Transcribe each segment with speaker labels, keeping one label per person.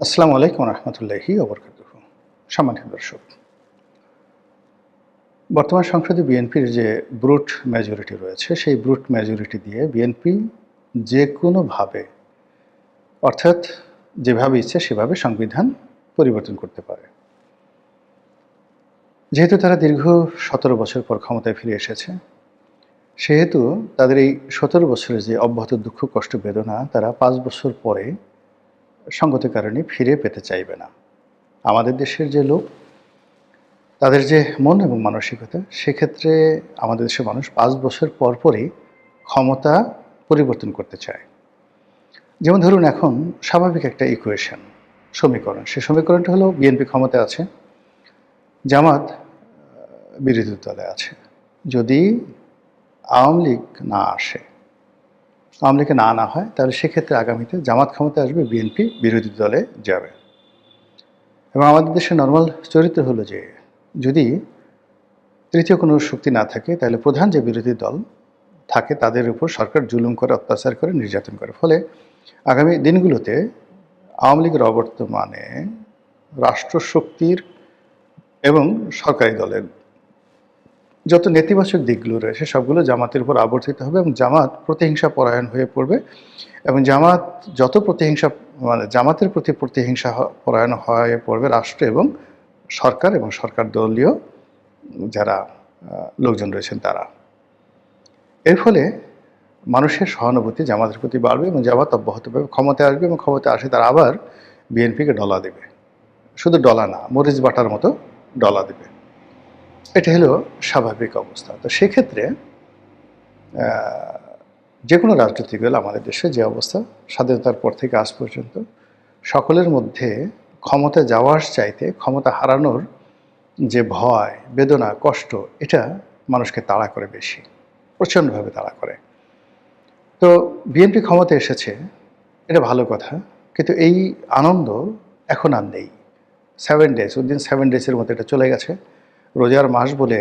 Speaker 1: আসসালামু আলাইকুম রহমতুল্লাহি ওয়া বারাকাতুহু। সম্মানিত দর্শক, বর্তমান সংসদে বিএনপির যে ব্রুট মেজরিটি রয়েছে, সেই ব্রুট মেজরিটি দিয়ে বিএনপি যেকোনোভাবে, অর্থাৎ যেভাবে ইচ্ছে সেভাবে সংবিধান পরিবর্তন করতে পারে। যেহেতু তারা দীর্ঘ ১৭ বছর পর ক্ষমতায় ফিরে এসেছে, সেহেতু তাদের এই ১৭ বছরের যে অব্যাহত দুঃখ, কষ্ট, বেদনা তারা ৫ বছর পরে সঙ্গত কারণে ফিরে পেতে চাইবে না। আমাদের দেশের যে লোক, তাদের যে মন এবং মানসিকতা, সেক্ষেত্রে আমাদের দেশের মানুষ ৫ বছর পরই ক্ষমতা পরিবর্তন করতে চায়। যেমন ধরুন, এখন স্বাভাবিক একটা ইকুয়েশন, সমীকরণ। সেই সমীকরণটা হলো বিএনপি ক্ষমতায় আছে, জামাত বিরোধী দলে আছে। যদি আওয়ামী লীগ না আসে, আওয়ামী লীগে না আনা হয়, তাহলে সেক্ষেত্রে আগামীতে জামাত ক্ষমতায় আসবে, বিএনপি বিরোধী দলে যাবে। এবং আমাদের দেশের নর্মাল চরিত্র হলো যে, যদি তৃতীয় কোনো শক্তি না থাকে, তাহলে প্রধান যে বিরোধী দল থাকে তাদের উপর সরকার জুলুম করে, অত্যাচার করে, নির্যাতন করে। ফলে আগামী দিনগুলোতে আওয়ামী লীগের অবর্তমানে রাষ্ট্রশক্তির এবং সরকারি দলের যত নেতিবাচক দিকগুলো রয়েছে, সবগুলো জামাতের উপর আবর্তিত হবে এবং জামাত প্রতিহিংসা পরায়ণ হয়ে পড়বে। এবং জামাত যত প্রতিহিংসা, মানে জামাতের প্রতি প্রতিহিংসা পরায়ণ হয়ে পড়বে রাষ্ট্র এবং সরকার দলীয় যারা লোকজন রয়েছেন তারা। এর ফলে মানুষের সহানুভূতি জামাতের প্রতি বাড়বে এবং জামাত অব্যাহতভাবে ক্ষমতায় আসবে এবং ক্ষমতায় আসে তারা আবার বিএনপিকে ডলা দেবে। শুধু ডলা না, মরিচ বাটার মতো ডলা দেবে। এটা হলো স্বাভাবিক অবস্থা। তো সেক্ষেত্রে যে কোনো রাজনৈতিক দল আমাদের দেশে যে অবস্থা, স্বাধীনতার পর থেকে আজ পর্যন্ত সকলের মধ্যে ক্ষমতা যাওয়ার চাইতে ক্ষমতা হারানোর যে ভয়, বেদনা, কষ্ট, এটা মানুষকে তাড়া করে বেশি, প্রচণ্ডভাবে তাড়া করে। তো বিএনপি ক্ষমতায় এসেছে, এটা ভালো কথা, কিন্তু এই আনন্দ এখন আর নেই। 7 ডেজ, উইদিন 7 ডেজের মধ্যে এটা চলে গেছে। রোজার মাস বলে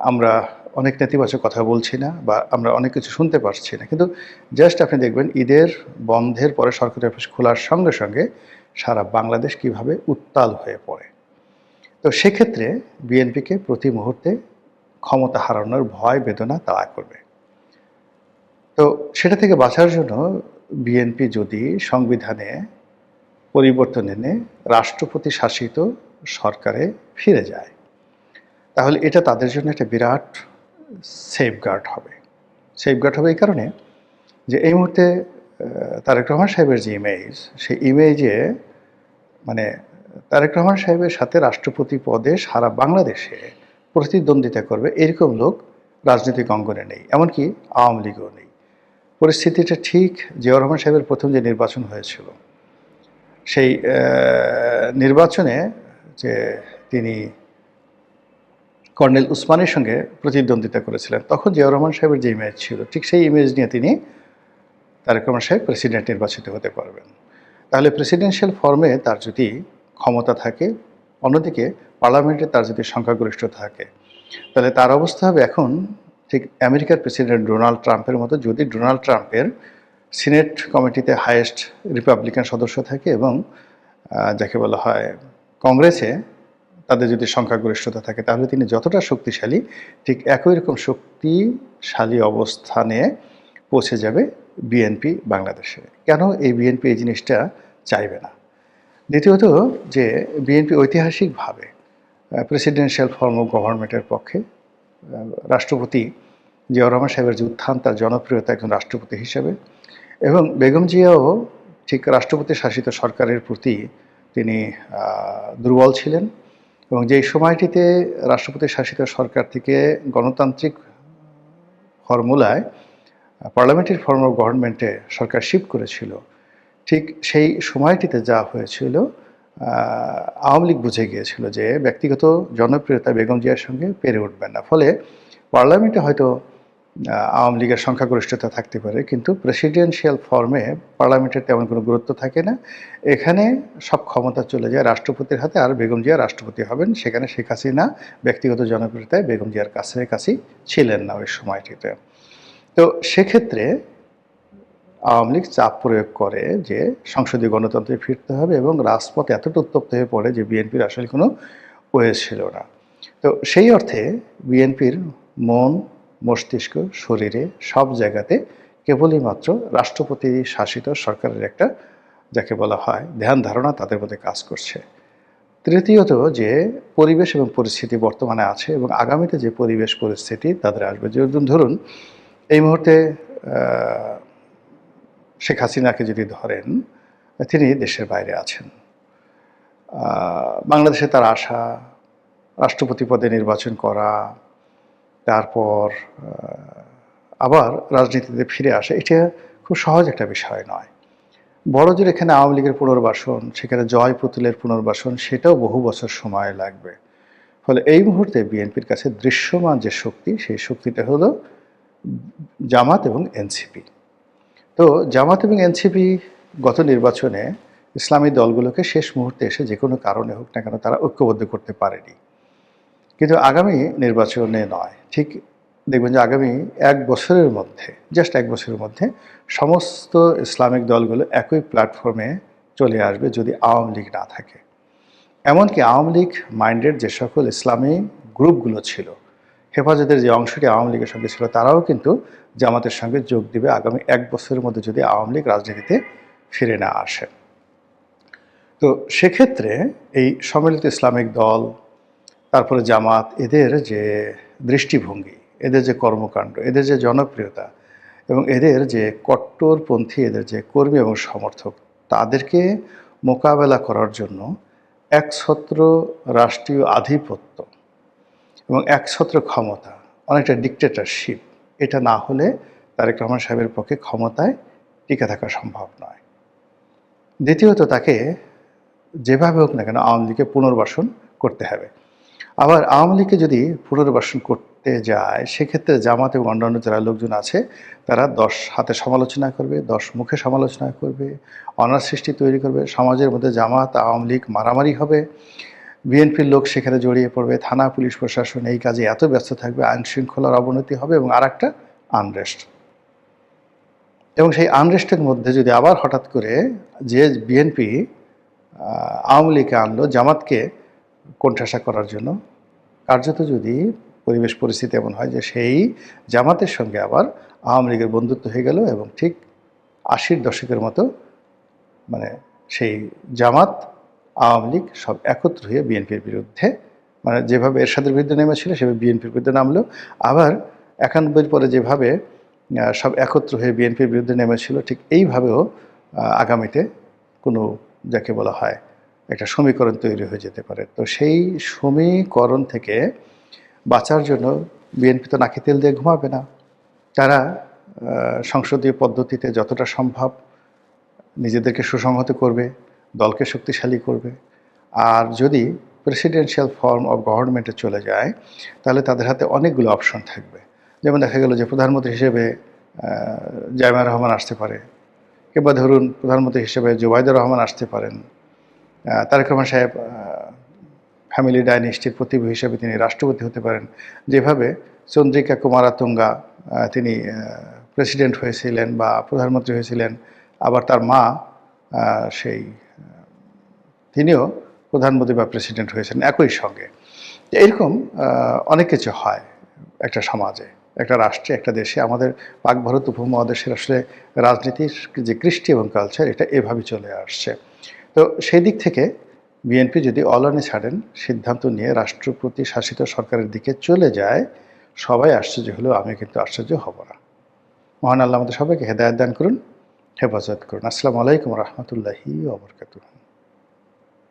Speaker 1: আমরা অনেক নেতিবাচক কথা বলছি না, বা আমরা অনেক কিছু শুনতে পারছি না, কিন্তু জাস্ট আপনি দেখবেন ঈদের বন্ধের পরে সরকারি অফিস খোলার সঙ্গে সঙ্গে সারা বাংলাদেশ কিভাবে উত্তাল হয়ে পড়ে। তো সেক্ষেত্রে বিএনপিকে প্রতি মুহূর্তে ক্ষমতা হারানোর ভয়, বেদনা তাড়া করবে। তো সেটা থেকে বাঁচার জন্য বিএনপি যদি সংবিধানে পরিবর্তন এনে রাষ্ট্রপতি শাসিত সরকারে ফিরে যায়, তাহলে এটা তাদের জন্য একটা বিরাট সেফগার্ড হবে। সেফগার্ড হবে এই কারণে যে এই মুহূর্তে তারেক রহমান সাহেবের যে ইমেজ, সেই ইমেজে মানে তারেক রহমান সাহেবের সাথে রাষ্ট্রপতি পদে সারা বাংলাদেশে প্রতিদ্বন্দ্বিতা করবে এরকম লোক রাজনৈতিক অঙ্গনে নেই, এমনকি আওয়ামী লীগও নেই। পরিস্থিতিটা ঠিক জিয়াউর রহমান সাহেবের প্রথম যে নির্বাচন হয়েছিল, সেই নির্বাচনে যে তিনি কর্নেল উসমানের সঙ্গে প্রতিদ্বন্দ্বিতা করেছিলেন, তখন জিয়াউর রহমান সাহেবের যে ইমেজ ছিল, ঠিক সেই ইমেজ নিয়ে তিনি তারেক রহমান সাহেব প্রেসিডেন্ট নির্বাচিত হতে পারবেন। তাহলে প্রেসিডেন্সিয়াল ফর্মে তার যদি ক্ষমতা থাকে, অন্যদিকে পার্লামেন্টে তার যদি সংখ্যাগরিষ্ঠতা থাকে, তাহলে তার অবস্থা হবে এখন ঠিক আমেরিকার প্রেসিডেন্ট ডোনাল্ড ট্রাম্পের মতো। যদি ডোনাল্ড ট্রাম্পের সিনেট কমিটিতে হাইয়েস্ট রিপাবলিকান সদস্য থাকে এবং যাকে বলা হয় কংগ্রেসে তাদের যদি সংখ্যাগরিষ্ঠতা থাকে, তাহলে তিনি যতটা শক্তিশালী, ঠিক একই রকম শক্তিশালী অবস্থানে পৌঁছে যাবে বিএনপি বাংলাদেশে। কেন এই বিএনপি এই জিনিসটা চাইবে না? দ্বিতীয়ত, যে বিএনপি ঐতিহাসিকভাবে প্রেসিডেন্সিয়াল ফর্ম অফ গভর্নমেন্টের পক্ষে। রাষ্ট্রপতি জিয়াউর রহমান সাহেবের যে উত্থান, তার জনপ্রিয়তা একজন রাষ্ট্রপতি হিসেবে, এবং বেগম জিয়াও ঠিক রাষ্ট্রপতি শাসিত সরকারের প্রতি তিনি দুর্বল ছিলেন। এবং যেই সময়টিতে রাষ্ট্রপতি শাসিত সরকার থেকে গণতান্ত্রিক ফর্মুলায় পার্লামেন্টারি ফর্ম অফ গভর্নমেন্টে সরকার শিফট করেছিল, ঠিক সেই সময়টিতে যা হয়েছিল, আওয়ামী লীগ বুঝে গিয়েছিল যে ব্যক্তিগত জনপ্রিয়তা বেগম জিয়ার সঙ্গে পেরে উঠবেন না। ফলে পার্লামেন্টে হয়তো আওয়ামী লীগের সংখ্যাগরিষ্ঠতা থাকতে পারে, কিন্তু প্রেসিডেন্সিয়াল ফর্মে পার্লামেন্টের তেমন কোনো গুরুত্ব থাকে না। এখানে সব ক্ষমতা চলে যায় রাষ্ট্রপতির হাতে, আর বেগম জিয়া রাষ্ট্রপতি হবেন। সেখানে শেখ হাসিনা ব্যক্তিগত জনপ্রিয়তায় বেগম জিয়ার কাছাকাছি ছিলেন না ওই সময়টিতে। তো সেক্ষেত্রে আওয়ামী লীগ চাপ প্রয়োগ করে যে সংসদীয় গণতন্ত্রে ফিরতে হবে এবং রাজপথ এতটা উত্তপ্ত হয়ে পড়ে যে বিএনপির আসলে কোনো ওয়ে ছিল না। তো সেই অর্থে বিএনপির মন, মস্তিষ্ক, শরীরে সব জায়গাতে কেবলই মাত্র রাষ্ট্রপতি শাসিত সরকারের একটা, যাকে বলা হয়, ধ্যান ধারণা তাদের মধ্যে কাজ করছে। তৃতীয়ত, যে পরিবেশ এবং পরিস্থিতি বর্তমানে আছে এবং আগামীতে যে পরিবেশ পরিস্থিতি তাদের আসবে, যেমন ধরুন এই মুহূর্তে শেখ হাসিনাকে যদি ধরেন, তিনি দেশের বাইরে আছেন। বাংলাদেশে তার আসা, রাষ্ট্রপতি পদে নির্বাচন করা, তারপর আবার রাজনীতিতে ফিরে আসা, এটা খুব সহজ একটা বিষয় নয়। বড়জোর এখানে আওয়ামী লীগের পুনর্বাসন, সেখানে জয় পুতুলের পুনর্বাসন, সেটাও বহু বছর সময় লাগবে। ফলে এই মুহূর্তে বিএনপির কাছে দৃশ্যমান যে শক্তি, সেই শক্তিটা হলো জামাত এবং এনসিপি। তো জামাত এবং এনসিপি গত নির্বাচনে ইসলামী দলগুলোকে শেষ মুহূর্তে এসে যে কোনো কারণে হোক না কেন তারা ঐক্যবদ্ধ করতে পারেনি। কিন্তু আগামী নির্বাচনে নয়, ঠিক দেখবেন যে আগামী এক বছরের মধ্যে, জাস্ট এক বছরের মধ্যে সমস্ত ইসলামিক দলগুলো একই প্ল্যাটফর্মে চলে আসবে যদি আওয়ামী লীগ না থাকে। এমনকি আওয়ামী লীগ মাইন্ডেড যে সকল ইসলামী গ্রুপগুলো ছিল, হেফাজতের যে অংশটি আওয়ামী লীগের সঙ্গে ছিল, তারাও কিন্তু জামাতের সঙ্গে যোগ দিবে আগামী এক বছরের মধ্যে যদি আওয়ামী লীগ রাজনীতিতে ফিরে না আসে। তো সেক্ষেত্রে এই সম্মিলিত ইসলামিক দল, তারপরে জামাত, এদের যে দৃষ্টিভঙ্গি, এদের যে কর্মকাণ্ড, এদের যে জনপ্রিয়তা এবং এদের যে কট্টরপন্থী এদের যে কর্মী এবং সমর্থক, তাদেরকে মোকাবেলা করার জন্য একছত্র রাষ্ট্রীয় আধিপত্য এবং একছত্র ক্ষমতা, অনেকটা ডিক্টেটরশিপ, এটা না হলে তারেক রহমান সাহেবের পক্ষে ক্ষমতায় টিকে থাকা সম্ভব নয়। দ্বিতীয়ত, তাকে যেভাবে হোক না কেন আওয়ামী লীগকে পুনর্বাসন করতে হবে। আবার আওয়ামী লীগকে যদি পুনর্বাসন করতে যায়, সেক্ষেত্রে জামাত এবং অন্যান্য যারা লোকজন আছে তারা 10 হাতে সমালোচনা করবে, 10 মুখে সমালোচনা করবে, অনার সৃষ্টি তৈরি করবে, সমাজের মধ্যে জামাত আওয়ামী লীগ মারামারি হবে, বিএনপির লোক সেখানে জড়িয়ে পড়বে, থানা পুলিশ প্রশাসন এই কাজে এত ব্যস্ত থাকবে, আইন শৃঙ্খলার অবনতি হবে এবং আর একটা আনরেস্ট। এবং সেই আনরেস্টের মধ্যে যদি আবার হঠাৎ করে যে বিএনপি আওয়ামী লীগকে আনলো জামাতকে কোণঠাসা করার জন্য, কার্যত যদি পরিবেশ পরিস্থিতি এমন হয় যে সেই জামাতের সঙ্গে আবার আওয়ামী লীগের বন্ধুত্ব হয়ে গেল এবং ঠিক 80-র দশকের মতো, মানে সেই জামাত আওয়ামী লীগ সব একত্র হয়ে বিএনপির বিরুদ্ধে, মানে যেভাবে এরশাদের বিরুদ্ধে নেমেছিল সেভাবে বিএনপির বিরুদ্ধে নামলো। আবার 91-র পরে যেভাবে সব একত্র হয়ে বিএনপির বিরুদ্ধে নেমেছিল, ঠিক এইভাবেও আগামীতে কোনো, যাকে বলা হয়, একটা সমীকরণ তৈরি হয়ে যেতে পারে। তো সেই সমীকরণ থেকে বাঁচার জন্য বিএনপি তো নাকি তেল দিয়ে ঘুমাবে না। তারা সংসদীয় পদ্ধতিতে যতটা সম্ভব নিজেদেরকে সুসংহত করবে, দলকে শক্তিশালী করবে। আর যদি প্রেসিডেন্সিয়াল ফর্ম অফ গভর্নমেন্টে চলে যায়, তাহলে তাদের হাতে অনেকগুলো অপশন থাকবে। যেমন দেখা গেল যে প্রধানমন্ত্রী হিসেবে জাইমা রহমান আসতে পারে, কিংবা ধরুন প্রধানমন্ত্রী হিসেবে জুবাইদুর রহমান আসতে পারেন, তারেক রহমান সাহেব ফ্যামিলি ডাইনেস্টির প্রতিভূ হিসেবে তিনি রাষ্ট্রপতি হতে পারেন। যেভাবে চন্দ্রিকা কুমারাতুঙ্গা তিনি প্রেসিডেন্ট হয়েছিলেন বা প্রধানমন্ত্রী হয়েছিলেন, আবার তার মা তিনিও প্রধানমন্ত্রী বা প্রেসিডেন্ট হয়েছেন একই সঙ্গে। এরকম অনেক কিছু হয় একটা সমাজে, একটা রাষ্ট্রে, একটা দেশে। আমাদের পাক ভারত উপমহাদেশের আসলে রাজনীতির যে কৃষ্টি এবং কালচার, এটা এভাবেই চলে আসছে। তো সেই দিক থেকে বিএনপি যদি অলানি ছাড়েন, সিদ্ধান্ত নিয়ে রাষ্ট্রপতি শাসিত সরকারের দিকে চলে যায়, সবাই আশ্চর্য হলেও আমি কিন্তু আশ্চর্য হব না। মহান আল্লাহ আমাদের সবাইকে হেদায়েত দান করুন, হেফাজত করুন। আসসালামু আলাইকুম রহমতুল্লাহি ওয়া বারাকাতুহু।